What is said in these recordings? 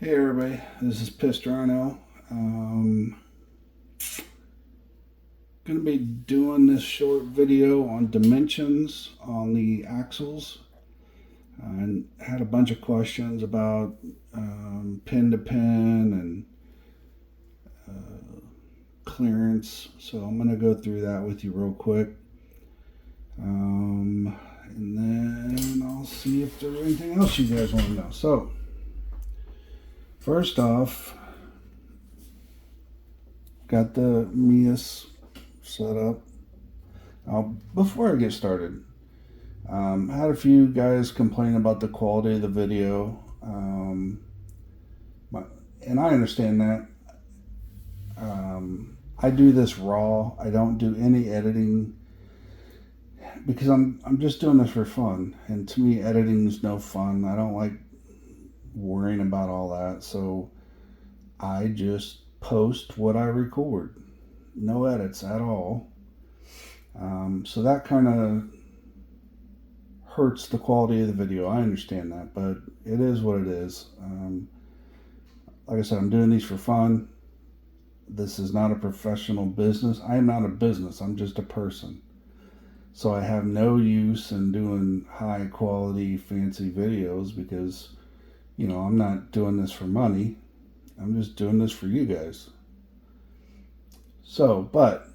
Hey everybody, this is Trx4m. Going to be doing this short video on dimensions on the axles, and had a bunch of questions about pin to pin and clearance, so I'm going to go through that with you real quick, and then I'll see if there's anything else you guys want to know. So first off, got the Meus set up. Before I get started, had a few guys complain about the quality of the video, and I understand that. I do this raw. I don't do any editing because I'm just doing this for fun, and to me editing is no fun. I don't like worrying about all that, so I just post what I record, no edits at all. So that kind of hurts the quality of the video. I understand that, but it is what it is. Like I said, I'm doing these for fun. This is not a professional business. I am not a business. I'm just a person. So I have no use in doing high quality, fancy videos because, I'm not doing this for money. I'm just doing this for you guys. So, but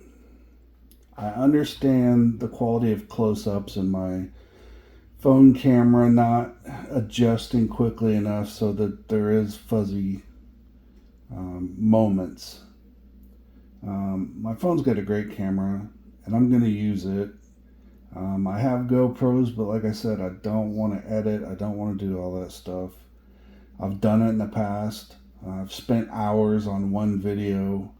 I understand the quality of close-ups and my phone camera not adjusting quickly enough so that there is fuzzy moments. My phone's got a great camera and I'm going to use it. I have GoPros, but like I said, I don't want to edit. I don't want to do all that stuff. I've done it in the past. I've spent hours on one video,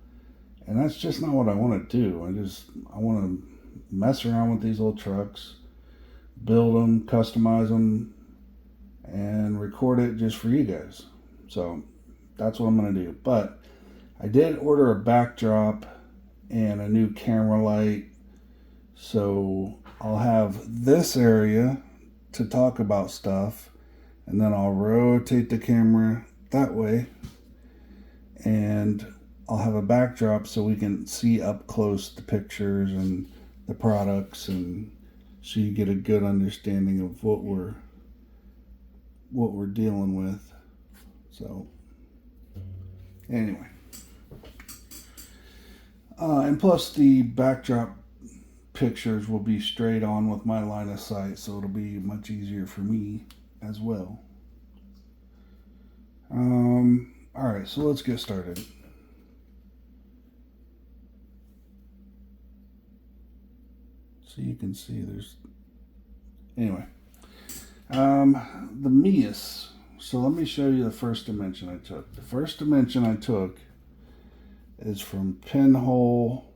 and that's just not what I want to do. I want to mess around with these old trucks, build them, customize them, and record it just for you guys. So that's what I'm going to do. But I did order a backdrop and a new camera light, so I'll have this area to talk about stuff, and then I'll rotate the camera that way, and I'll have a backdrop so we can see up close the pictures and the products, and so you get a good understanding of what we're dealing with. So anyway, and plus the backdrop pictures will be straight on with my line of sight, so it'll be much easier for me as well. All right, so let's get started. So you can see anyway, the Meus. So let me show you the first dimension I took. The first dimension I took is from pinhole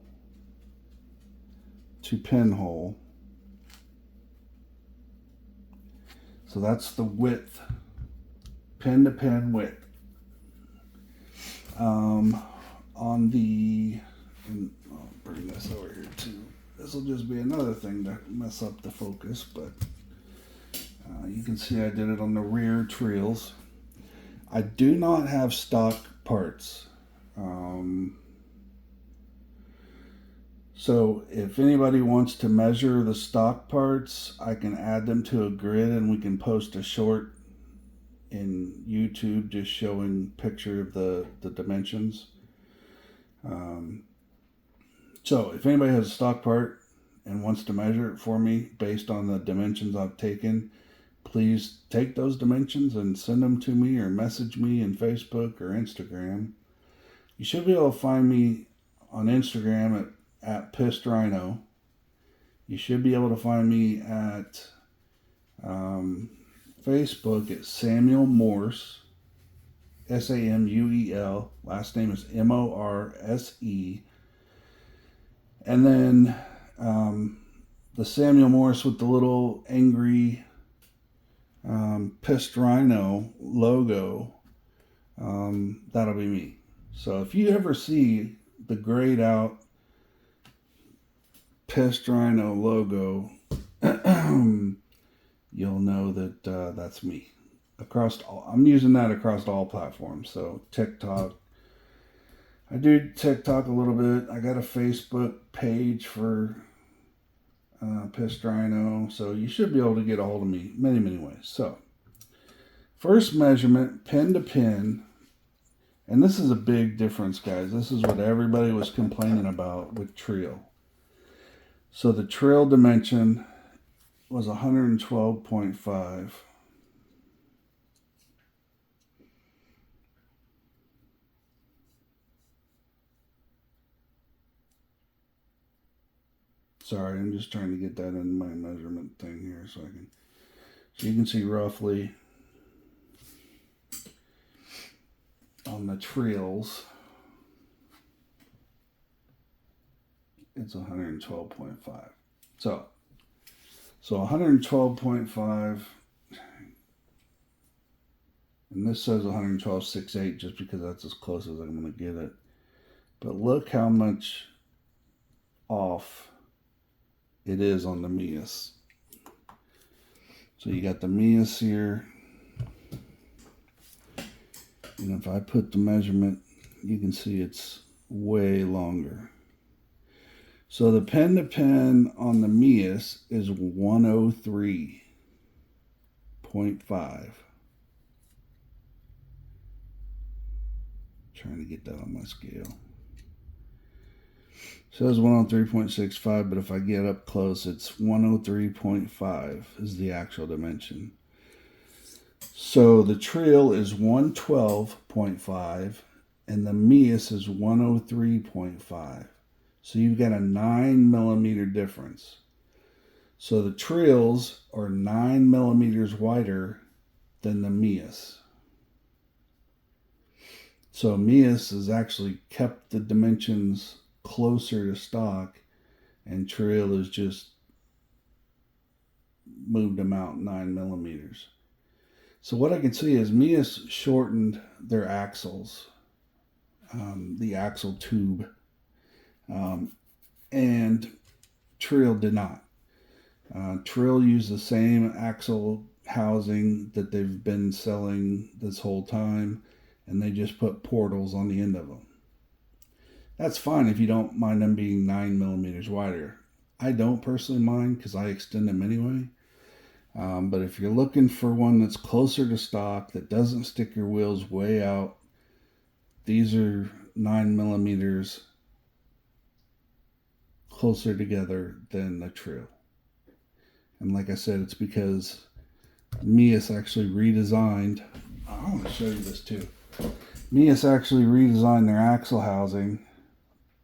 to pinhole. So that's the width, pin to pin width. On the, and I'll bring this over here too. This will just be another thing to mess up the focus, but you can see I did it on the rear treals. I do not have stock parts. So if anybody wants to measure the stock parts, I can add them to a grid and we can post a short in YouTube just showing picture of the dimensions. So if anybody has a stock part and wants to measure it for me based on the dimensions I've taken, please take those dimensions and send them to me or message me in Facebook or Instagram. You should be able to find me on Instagram at Trx4m. You should be able to find me at Facebook at Samuel Morse, Samuel. Last name is Morse. And then the Samuel Morse with the little angry pissed rhino logo, that'll be me. So if you ever see the grayed out pissed rhino logo, you'll know that that's me. I'm using that across all platforms. So TikTok. I do TikTok a little bit. I got a Facebook page for Pissed Rhino. So you should be able to get a hold of me many, many ways. So first measurement, pin to pin. And this is a big difference, guys. This is what everybody was complaining about with Treal. So the Treal dimension was 112.5. Sorry, I'm just trying to get that in my measurement thing here so you can see roughly on the Treals, it's 112.5. So 112.5, and this says 112.68 just because that's as close as I'm going to get it. But look how much off it is on the Meus. So you got the Meus here, and if I put the measurement, you can see it's way longer. So the pen to pen on the Meus is 103.5. Trying to get that on my scale. It says 103.65, but if I get up close, it's 103.5 is the actual dimension. So the Treal is 112.5 and the Meus is 103.5. So you've got a 9 millimeter difference. So the Treals are 9 millimeters wider than the Meus. So Meus has actually kept the dimensions closer to stock, and Treal has just moved them out 9 millimeters. So what I can see is Meus shortened their axles, the axle tube, and Treal did not. Treal used the same axle housing that they've been selling this whole time, and they just put portals on the end of them. That's fine if you don't mind them being 9 millimeters wider. I don't personally mind because I extend them anyway. But if you're looking for one that's closer to stock, that doesn't stick your wheels way out, these are 9 millimeters closer together than the Treal. And like I said, it's because Meus actually redesigned. I want to show you this too. Meus actually redesigned their axle housing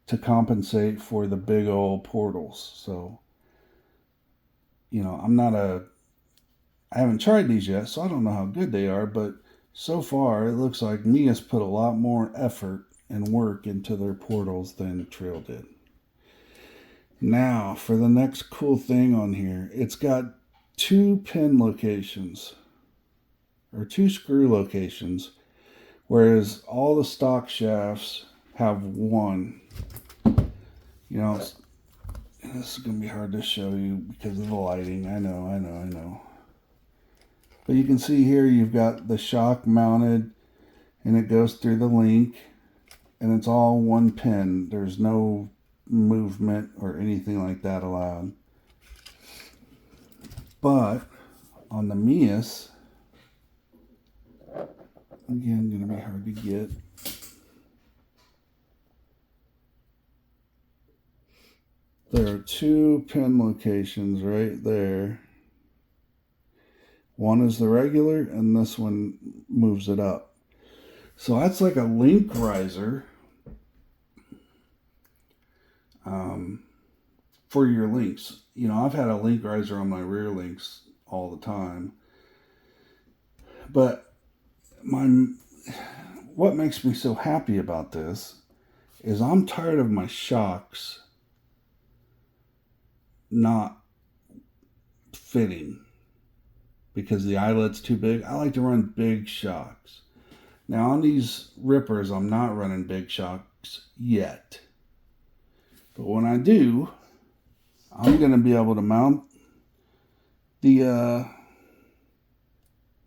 to compensate for the big old portals. So, you know, I haven't tried these yet, so I don't know how good they are, but so far it looks like Meus put a lot more effort and work into their portals than Treal did. Now, for the next cool thing on here, it's got 2 pin locations, or 2 screw locations, whereas all the stock shafts have 1. You know, this is going to be hard to show you because of the lighting. I know. But you can see here you've got the shock mounted, and it goes through the link, and it's all 1 pin. There's no movement or anything like that allowed. But on the Meus, again, going to be hard to get. There are 2 pin locations right there. One is the regular, and this one moves it up. So that's like a link riser for your links. You know, I've had a link riser on my rear links all the time. But what makes me so happy about this is I'm tired of my shocks not fitting because the eyelet's too big. I like to run big shocks. Now on these rippers, I'm not running big shocks yet. But when I do, I'm going to be able to mount the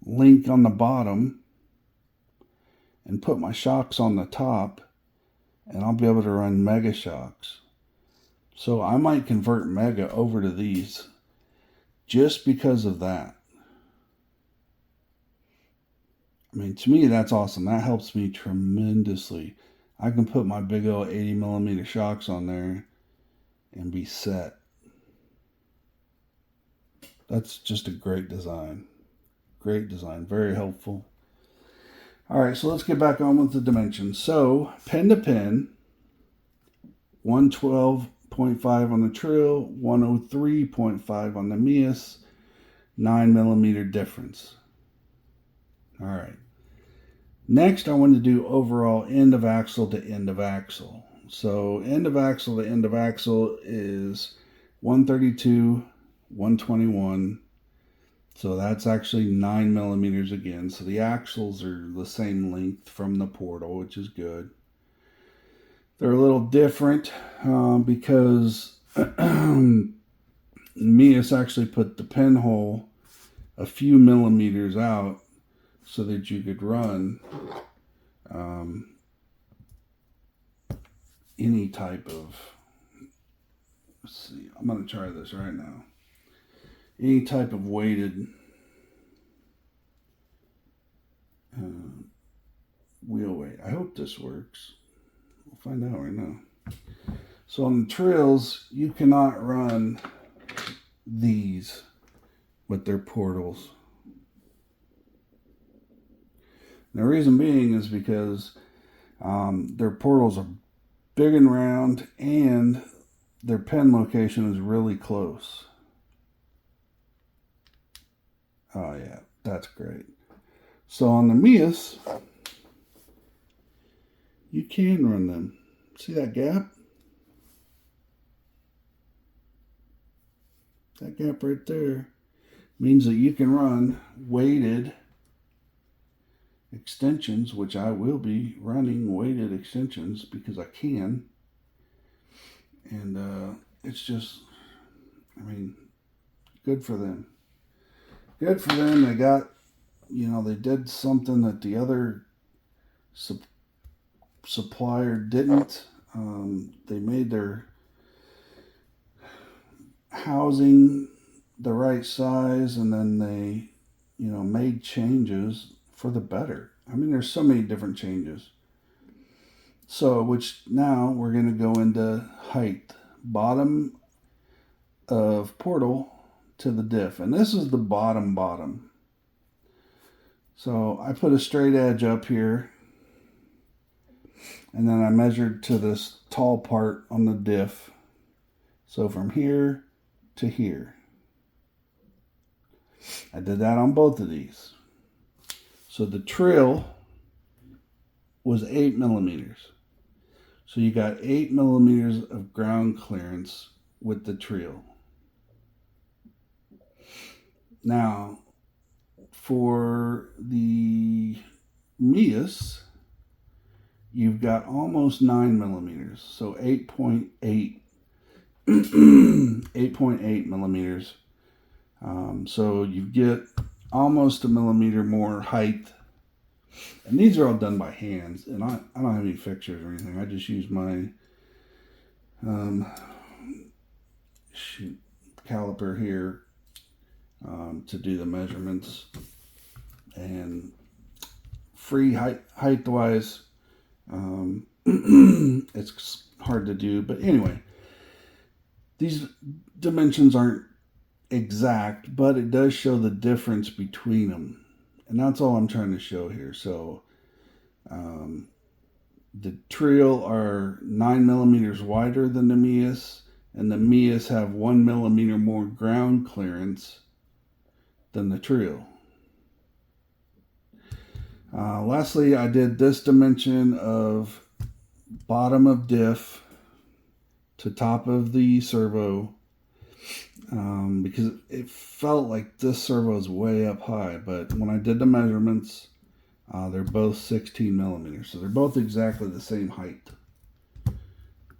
link on the bottom and put my shocks on the top, and I'll be able to run Mega shocks. So I might convert Mega over to these just because of that. I mean, to me, that's awesome. That helps me tremendously. I can put my big old 80mm shocks on there and be set. That's just a great design. Great design. Very helpful. All right, so let's get back on with the dimensions. So, pen to pen, 112.5 on the Treal, 103.5 on the Meus, 9mm difference. All right. Next, I want to do overall end of axle to end of axle. So, end of axle to end of axle is 132, 121. So that's actually 9mm again. So the axles are the same length from the portal, which is good. They're a little different because Meus actually put the pinhole a few millimeters out so that you could run any type of, let's see, I'm going to try this right now. Any type of weighted wheel weight. I hope this works. We'll find out right now. So on the Treals, you cannot run these with their portals. And the reason being is because their portals are big and round, and their pen location is really close. Oh yeah, that's great. So on the Meus, you can run them. See that gap? That gap right there means that you can run weighted extensions, which I will be running weighted extensions because I can. And it's just, I mean, good for them. Good for them. They got, they did something that the other supplier didn't. They made their housing the right size, and then they, made changes for the better. I mean, there's so many different changes. So, which now we're going to go into height. Bottom of portal to the diff. And this is the bottom. So I put a straight edge up here, and then I measured to this tall part on the diff. So from here to here. I did that on both of these. So the Treal was 8mm. So you got 8mm of ground clearance with the Treal. Now, for the Meus, you've got almost 9mm, so 8.8 8.8mm. So you get almost a millimeter more height. And these are all done by hands, and I don't have any fixtures or anything. I just use my caliper here to do the measurements. And free height wise, it's hard to do, but anyway, these dimensions aren't exact, but it does show the difference between them, and that's all I'm trying to show here. So the Treal are 9mm wider than the Meus, and the Meus have 1mm more ground clearance than the Treal. Lastly, I did this dimension of bottom of diff to top of the servo, because it felt like this servo is way up high, but when I did the measurements, they're both 16mm, so they're both exactly the same height,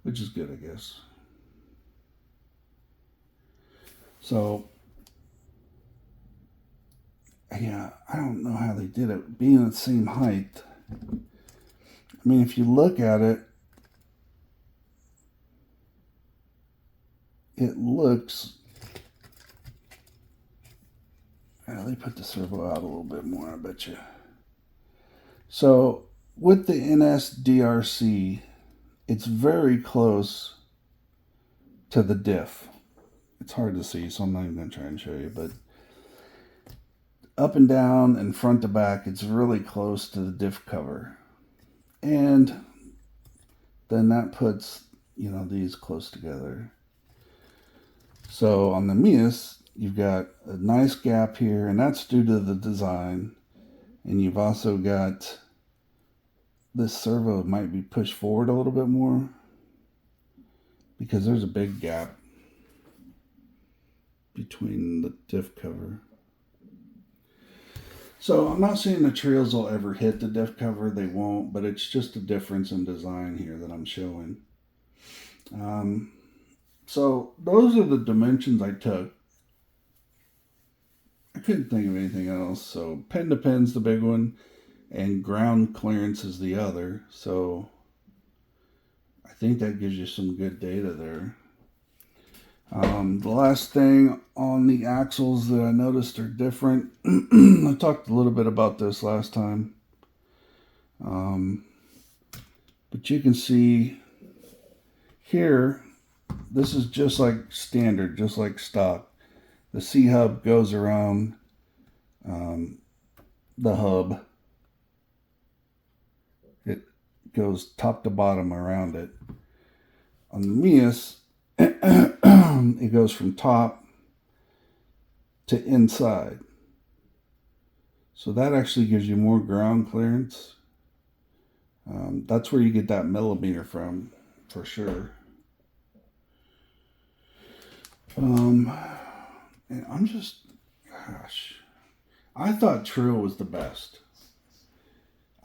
which is good, I guess. So yeah, I don't know how they did it, being the same height. I mean, if you look at it, it looks, they put the servo out a little bit more, I bet you. So with the NSDRC, it's very close to the diff. It's hard to see, so I'm not even going to try and show you, but up and down and front to back, it's really close to the diff cover. And then that puts, these close together. So on the Meus, you've got a nice gap here, and that's due to the design. And you've also got this servo might be pushed forward a little bit more because there's a big gap between the diff cover. So I'm not saying the Treals will ever hit the diff cover. They won't, but it's just a difference in design here that I'm showing. So those are the dimensions I took. I couldn't think of anything else. So pen to pen's the big one, and ground clearance is the other. So I think that gives you some good data there. The last thing on the axles that I noticed are different. I talked a little bit about this last time. But you can see here, this is just like standard, just like stock. The C-hub goes around the hub. It goes top to bottom around it. On the Meus, it goes from top to inside. So that actually gives you more ground clearance. That's where you get that millimeter from, for sure. And I'm just, gosh, I thought Treal was the best.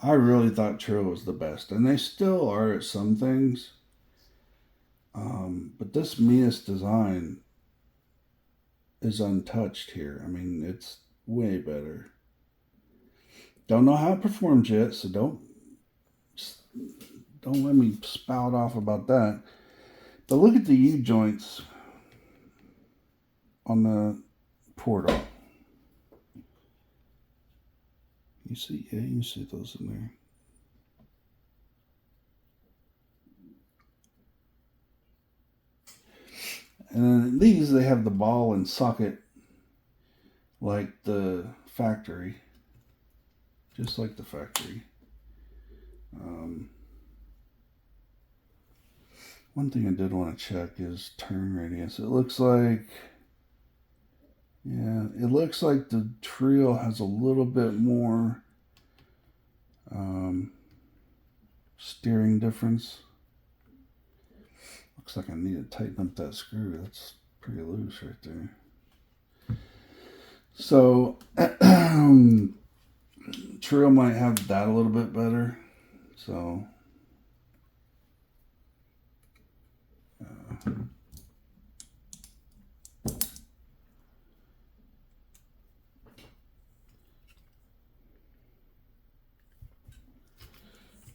I really thought Treal was the best, and they still are at some things. But this Meus design is untouched here. I mean, it's way better. Don't know how it performs yet, so don't let me spout off about that. But look at the U-joints on the portal. You see, yeah, you can see those in there. And then these, they have the ball and socket like the factory. Just like the factory. One thing I did want to check is turn radius. It looks like, yeah, it looks like the Treal has a little bit more steering difference. Looks like I need to tighten up that screw. That's pretty loose right there. So Treal might have that a little bit better. So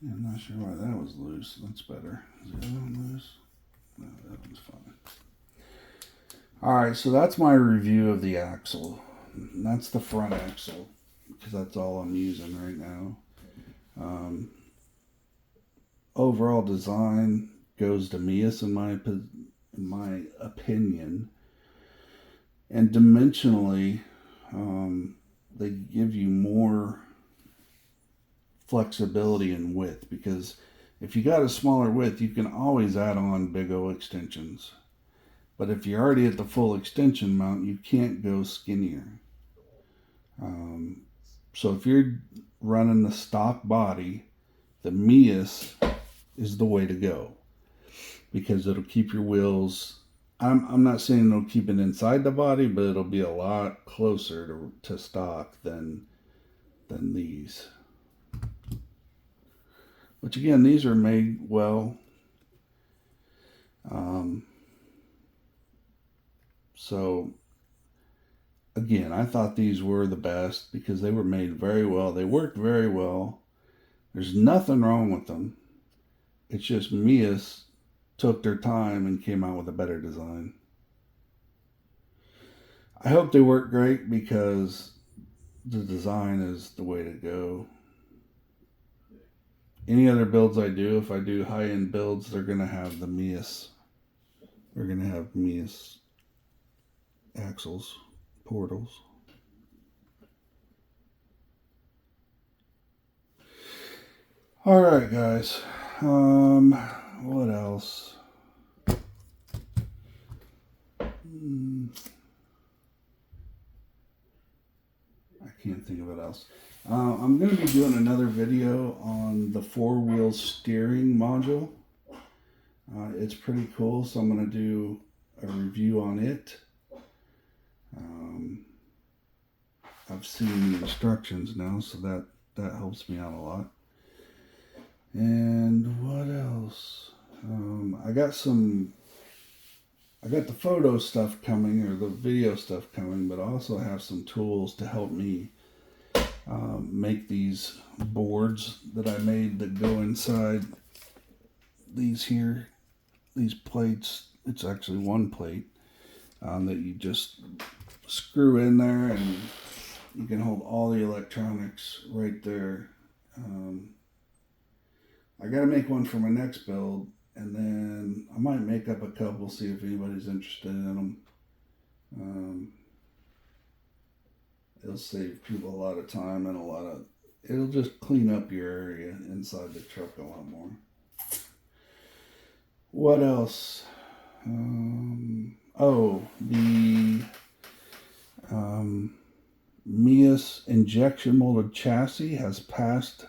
yeah, I'm not sure why that was loose. That's better. Is the other one loose? No, that one's fine. Alright, so that's my review of the axle. And that's the front axle, because that's all I'm using right now. Overall design goes to Meus in my opinion. And dimensionally, they give you more flexibility in width, because if you got a smaller width, you can always add on big O extensions. But if you're already at the full extension mount, you can't go skinnier. So if you're running the stock body, the Meus is the way to go, because it'll keep your wheels. I'm not saying it'll keep it inside the body, but it'll be a lot closer to stock than these. Which again, these are made well. So Again, I thought these were the best because they were made very well. They worked very well. There's nothing wrong with them. It's just Meus took their time and came out with a better design. I hope they work great because the design is the way to go. Any other builds I do, if I do high-end builds, they're going to have the Meus. They're going to have Meus axles, portals. All right, guys. What else? I can't think of what else. I'm going to be doing another video on the four-wheel steering module. It's pretty cool, so I'm going to do a review on it. I've seen the instructions now, so that helps me out a lot. And what else? I got the photo stuff coming, or the video stuff coming, but I also have some tools to help me make these boards that I made that go inside these plates. It's actually one plate that you just screw in there, and you can hold all the electronics right there. I got to make one for my next build, and then I might make up a couple, see if anybody's interested in them. It'll save people a lot of time and it'll just clean up your area inside the truck a lot more. What else? The Meus injection molded chassis has passed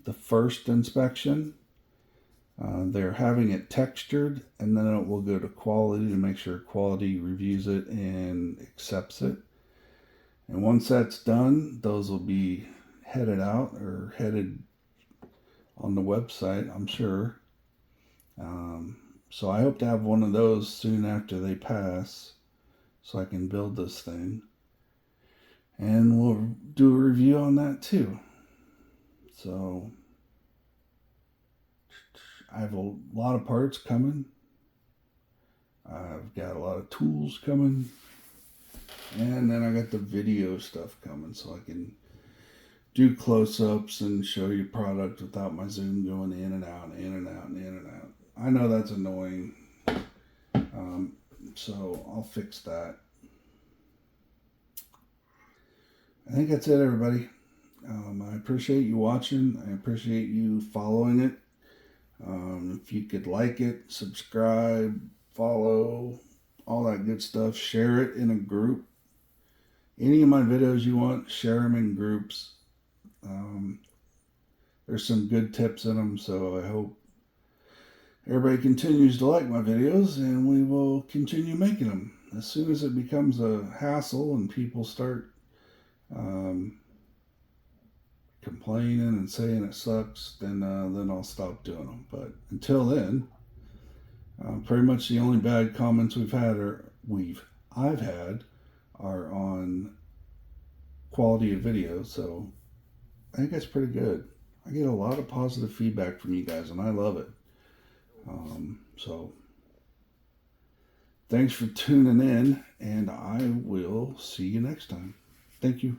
the first inspection. They're having it textured, and then it will go to quality to make sure quality reviews it and accepts it. And once that's done, those will be headed out or headed on the website, I'm sure. So I hope to have one of those soon after they pass, so I can build this thing. And we'll do a review on that too. So I have a lot of parts coming. I've got a lot of tools coming. And then I got the video stuff coming, so I can do close-ups and show you product without my zoom going in and out, in and out, and in and out. I know that's annoying. So I'll fix that. I think that's it, everybody. I appreciate you watching. I appreciate you following it. If you could like it, subscribe, follow, all that good stuff. Share it in a group. Any of my videos you want, share them in groups. There's some good tips in them, so I hope everybody continues to like my videos, and we will continue making them. As soon as it becomes a hassle and people start complaining and saying it sucks, then I'll stop doing them. But until then, pretty much the only bad comments I've had are on quality of video. So I think that's pretty good. I get a lot of positive feedback from you guys, and I love it. So thanks for tuning in, and I will see you next time. Thank you.